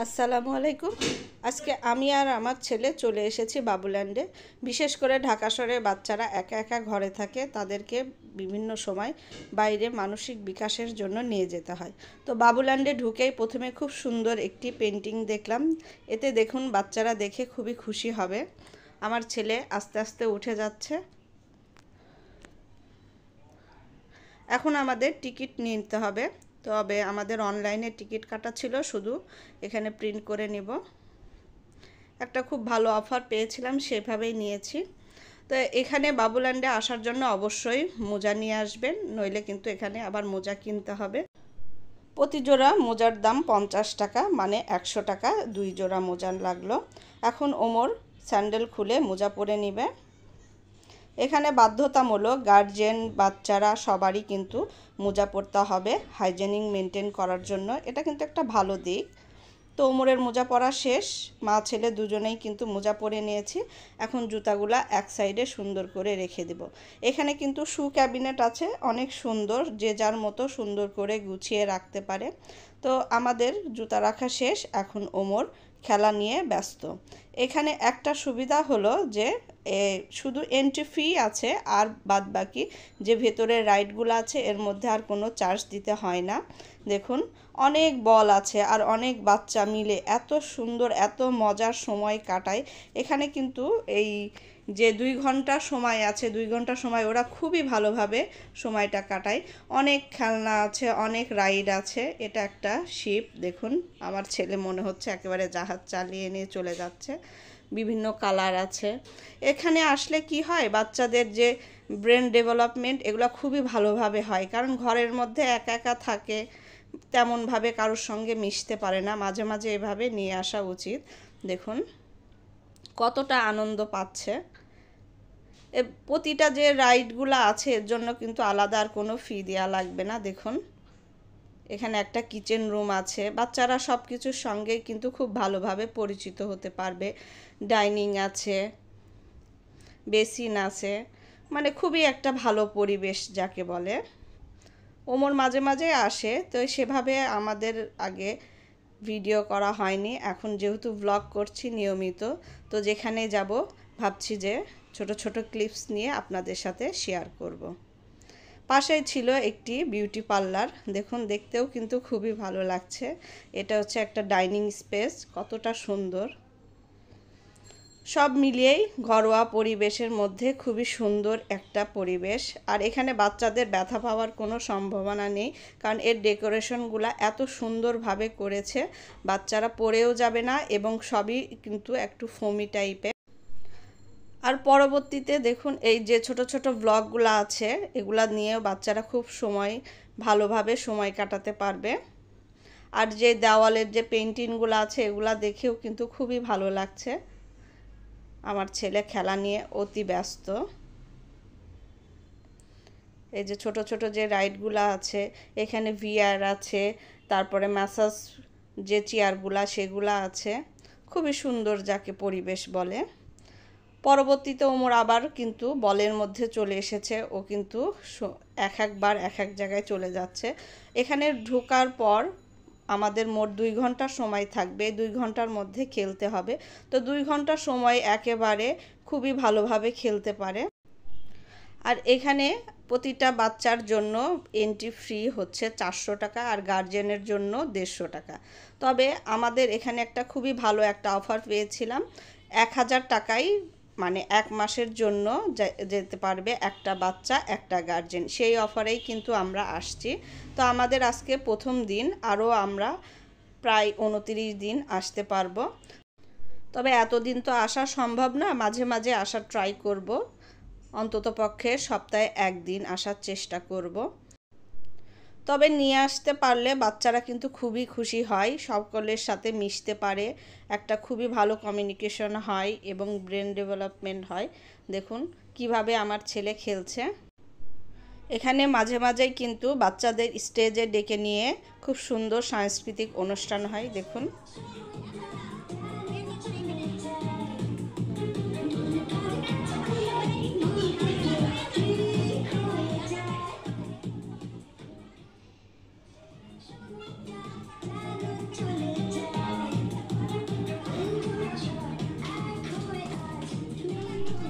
আসসালামু আলাইকুম। আজকে আমি আর আমার ছেলে চলে এসেছি বাবুল্যান্ডে। বিশেষ করে ঢাকা শহরের বাচ্চারা একা একা ঘরে থাকে, তাদেরকে বিভিন্ন সময় বাইরে মানসিক বিকাশের জন্য নিয়ে যেতে হয়। তো বাবুল্যান্ডে ঢুকেই প্রথমে খুব সুন্দর একটি পেন্টিং দেখলাম। এতে দেখুন বাচ্চারা দেখে খুবই খুশি হবে। আমার ছেলে আস্তে আস্তে উঠে যাচ্ছে। এখন আমাদের টিকিট নিতে হবে, তবে আমাদের অনলাইনে টিকিট কাটা ছিল, শুধু এখানে প্রিন্ট করে নিব। একটা খুব ভালো অফার পেয়েছিলাম, সেভাবেই নিয়েছি। তো এখানে বাবুল্যান্ডে আসার জন্য অবশ্যই মোজা নিয়ে আসবেন, নইলে কিন্তু এখানে আবার মোজা কিনতে হবে। প্রতি জোড়া মোজার দাম 50 টাকা, মানে 100 টাকা 2 জোড়া মোজা লাগলো। এখন ওমর স্যান্ডেল খুলে মোজা পরে নিবে। এখানে বাধ্যতামূলক গার্জিয়ান বাচ্চারা সবারই কিন্তু মোজা পরতে হবে হাইজেনিক মেনটেন করার জন্য। এটা কিন্তু একটা ভালো দিক। তো ওমরের মোজা পরা শেষ, মা ছেলে দুজনেই কিন্তু মোজা পরে নিয়েছি। এখন জুতাগুলা এক সাইডে সুন্দর করে রেখে দেব। এখানে কিন্তু শু ক্যাবিনেট আছে, অনেক সুন্দর, যে যার মতো সুন্দর করে গুছিয়ে রাখতে পারে। তো আমাদের জুতা রাখা শেষ, এখন ওমর খেলা নিয়ে ব্যস্ত। এখানে একটা সুবিধা হলো যে শুধু এন্ট্রি ফি আছে, আর বাদবাকি যে ভেতরের রাইডগুলো আছে এর মধ্যে আর কোনো চার্জ দিতে হয় না। দেখুন অনেক বল আছে, আর অনেক বাচ্চা মিলে এত সুন্দর এত মজার সময় কাটায়। এখানে কিন্তু এই যে 2 ঘন্টা সময় আছে, 2 ঘন্টা সময় ওরা খুবই ভালোভাবে সময়টা কাটায়। অনেক খেলনা আছে, অনেক রাইড আছে। এটা একটা শিপ, দেখুন আমার ছেলে মনে হচ্ছে একেবারে জাহাজ চালিয়ে নিয়ে চলে যাচ্ছে। বিভিন্ন কালার আছে। এখানে আসলে কি হয়, বাচ্চাদের যে ব্রেন ডেভেলপমেন্ট এগুলো খুবই ভালোভাবে হয়, কারণ ঘরের মধ্যে একা একা থাকে, তেমনভাবে কারোর সঙ্গে মিশতে পারে না। মাঝে মাঝে এভাবে নিয়ে আসা উচিত। দেখুন কতটা আনন্দ পাচ্ছে। প্রতিটা যে রাইডগুলো আছে এর জন্য কিন্তু আলাদা আর কোনো ফি দেওয়া লাগবে না। দেখুন এখানে একটা কিচেন রুম আছে, বাচ্চারা সব কিছুর সঙ্গে কিন্তু খুব ভালোভাবে পরিচিত হতে পারবে। ডাইনিং আছে, বেসিন আছে, মানে খুবই একটা ভালো পরিবেশ যাকে বলে। ওমর মাঝে মাঝে আসে, তো সেভাবে আমাদের আগে ভিডিও করা হয়নি। এখন যেহেতু ব্লগ করছি নিয়মিত, তো যেখানে যাব ভাবছি যে ছোট ছোট ক্লিপস নিয়ে আপনাদের সাথে শেয়ার করব। পাশেই ছিল একটি বিউটি পার্লার, দেখুন দেখতেও কিন্তু খুবই ভালো লাগছে। এটা হচ্ছে একটা ডাইনিং স্পেস, কতটা সুন্দর। সব মিলিয়েই ঘরোয়া পরিবেশের মধ্যে খুবই সুন্দর একটা পরিবেশ। আর এখানে বাচ্চাদের ব্যথা পাওয়ার কোনো সম্ভাবনা নেই, কারণ এর ডেকোরেশনগুলো এত সুন্দরভাবে করেছে, বাচ্চারা পড়েও যাবে না, এবং সবই কিন্তু একটু ফোমি টাইপের। আর পরবর্তীতে দেখুন এই যে ছোট ছোট ব্লগগুলো আছে, এগুলা নিয়েও বাচ্চারা খুব ভালোভাবে সময় কাটাতে পারবে। আর যে দেওয়ালের যে পেন্টিংগুলো আছে এগুলা দেখেও কিন্তু খুবই ভালো লাগছে। আমার ছেলে খেলা নিয়ে অতি ব্যস্ত। এই যে ছোট ছোট যে রাইডগুলো আছে, এখানে ভিআর আছে, তারপরে ম্যাসাজ যে চেয়ারগুলা সেগুলা আছে, খুবই সুন্দর যাকে পরিবেশ বলে। পরবর্তীতে ওমর আবার কিন্তু বলের মধ্যে চলে এসেছে, ও কিন্তু একবার এক এক জায়গায় চলে যাচ্ছে। এখানে ঢোকার পর আমাদের মোট 2 ঘন্টা সময় থাকবে, 2 ঘন্টার মধ্যে খেলতে হবে। তো 2 ঘন্টা সময় একেবারে খুবই ভালোভাবে খেলতে পারে। আর এখানে প্রতিটা বাচ্চার জন্য এন্ট্রি ফ্রি হচ্ছে 400 টাকা, আর গার্জেনের জন্য 150 টাকা। তবে আমাদের এখানে একটা খুবই ভালো একটা অফার পেয়েছিলাম, 1000 টাকায় মানে 1 মাসের জন্য যেতে পারবে একটা বাচ্চা একটা গার্জেন। সেই অফারেই কিন্তু আমরা আসছি। তো আমাদের আজকে প্রথম দিন, আরও আমরা প্রায় 29 দিন আসতে পারবো। তবে এতদিন তো আসা সম্ভব না, মাঝে মাঝে আসার ট্রাই করব। অন্ততপক্ষে সপ্তাহে 1 দিন আসার চেষ্টা করব। তবে নিয়ে আসতে পারলে বাচ্চারা কিন্তু খুবই খুশি হয়, সকলের সাথে মিশতে পারে, একটা খুবই ভালো কমিউনিকেশন হয় এবং ব্রেন ডেভেলপমেন্ট হয়। দেখুন কিভাবে আমার ছেলে খেলছে। এখানে মাঝে মাঝেই কিন্তু বাচ্চাদের স্টেজে ডেকে নিয়ে খুব সুন্দর সাংস্কৃতিক অনুষ্ঠান হয়। দেখুন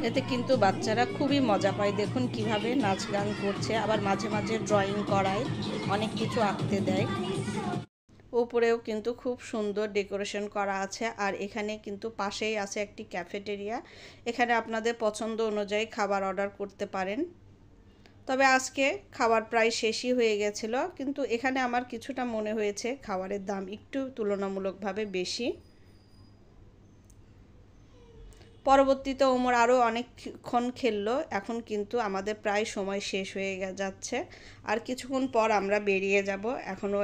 এতে কিন্তু বাচ্চারা খুবই মজা পায়। দেখুন কিভাবে নাচ গান করছে, আবার মাঝে মাঝে ড্রয়িং করায়, অনেক কিছু আঁকতে দেয়। উপরেও কিন্তু খুব সুন্দর ডেকোরেশন করা আছে। আর এখানে কিন্তু পাশেই আছে একটি ক্যাফেটেরিয়া, এখানে আপনাদের পছন্দ অনুযায়ী খাবার অর্ডার করতে পারেন। তবে আজকে খাবার প্রায় শেষই হয়ে গেছিল, কিন্তু এখানে আমার কিছুটা মনে হয়েছে খাবারের দাম একটু তুলনামূলকভাবে বেশি। পরবর্তীতে ওমর আরও অনেকক্ষণ খেললো। এখন কিন্তু আমাদের প্রায় সময় শেষ হয়ে যাচ্ছে, আর কিছুক্ষণ পর আমরা বেরিয়ে যাব। এখনও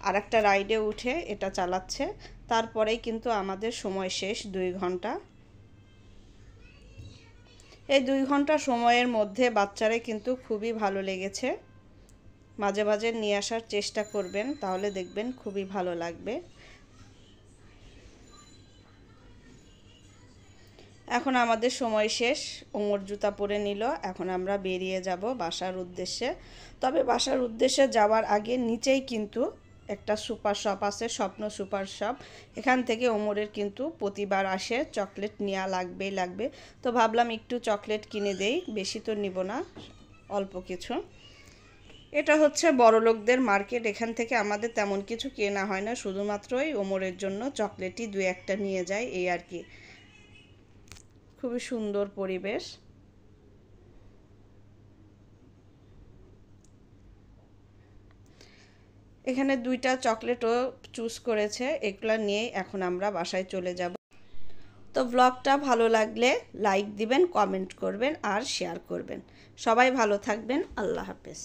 আরেকটা রাইডে উঠে এটা চালাচ্ছে, তারপরেই কিন্তু আমাদের সময় শেষ 2 ঘন্টা। এই 2 ঘন্টা সময়ের মধ্যে বাচ্চারা কিন্তু খুবই ভালো লেগেছে। মাঝে মাঝে নিয়ে আসার চেষ্টা করবেন, তাহলে দেখবেন খুবই ভালো লাগবে। এখন আমাদের সময় শেষ, ওমর জুতা পরে নিল। এখন আমরা বেরিয়ে যাব বাসার উদ্দেশ্যে। তবে বাসার উদ্দেশ্যে যাওয়ার আগে নিচেই কিন্তু একটা সুপার শপ আছে, স্বপ্ন সুপার শপ। এখান থেকে ওমরের কিন্তু প্রতিবার আসে, চকলেট নেওয়া লাগবে। তো ভাবলাম একটু চকলেট কিনে দেই, বেশি তো নিব না, অল্প কিছু। এটা হচ্ছে বড়লোকদের মার্কেট, এখান থেকে আমাদের তেমন কিছু কেনা হয় না, শুধুমাত্রই ওমরের জন্য চকলেটই 2-1টা নিয়ে যায়, এই আর কি। খুবই সুন্দর পরিবেশ। এখানে 2টা চকলেটও চুজ করেছে, এগুলো নিয়ে এখন আমরা বাসায় চলে যাব। তো ব্লগটা ভালো লাগলে লাইক দিবেন, কমেন্ট করবেন আর শেয়ার করবেন। সবাই ভালো থাকবেন। আল্লাহ হাফেজ।